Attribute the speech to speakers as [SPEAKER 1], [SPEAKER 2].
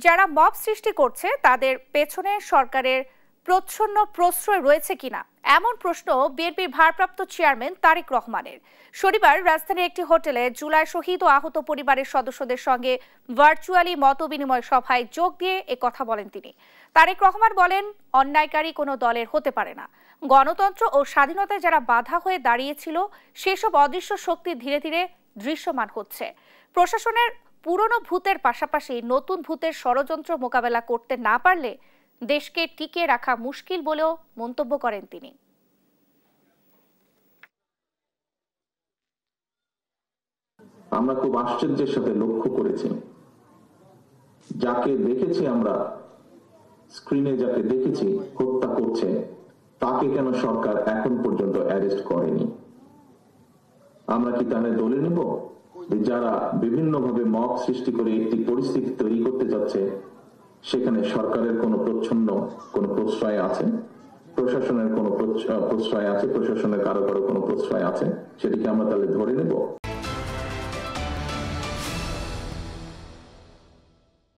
[SPEAKER 1] যারা মব সৃষ্টি করছে তাদের পেছনে সরকারের প্রচ্ছন্ন প্রশ্রয় রয়েছে কিনা এমন প্রশ্ন বিএনপির ভারপ্রাপ্ত চেয়ারম্যান তারেক রহমানের। শনিবার রাজধানীর একটি হোটেলে জুলাই শহীদ ও আহত পরিবারের সদস্যদের সঙ্গে ভার্চুয়ালি মতবিনিময় সভায় যোগ দিয়ে কথা বলেন তিনি। তারেক রহমান বলেন, অন্যায়কারী কোনো দলের হতে পারে না। গণতন্ত্র ও স্বাধীনতায় যারা বাধা হয়ে দাঁড়িয়েছিল সেসব অদৃশ্য শক্তি ধীরে ধীরে দৃশ্যমান হচ্ছে। প্রশাসনের পুরনো ভূতের পাশাপাশি নতুন ভূতের ষড়যন্ত্র মোকাবেলা করতে না পারলে দেশকে টিকিয়ে রাখা মুশকিল বলেও মন্তব্য করেন তিনি।
[SPEAKER 2] আমরা খুব আশ্চর্যের সাথে লক্ষ্য করেছি, যাকে দেখেছি আমরা স্ক্রিনে, যাকে দেখেছি হত্যা করছে, তাকে কেন সরকার এখন পর্যন্ত অ্যারেস্ট করেনি? আমরা কি তাহলে দলে নেব যারা বিভিন্নভাবে মব সৃষ্টি করে একটি পরিস্থিতি তৈরি করতে যাচ্ছে, সেখানে সরকারের কোনো প্রচ্ছন্ন কোনো প্রশ্রয় আছে, প্রশাসনের কোনো প্রশ্রয় আছে, প্রশাসনের কারো কারো কোনো প্রশ্রয় আছে, সেটিকে আমরা তাহলে ধরে নেব?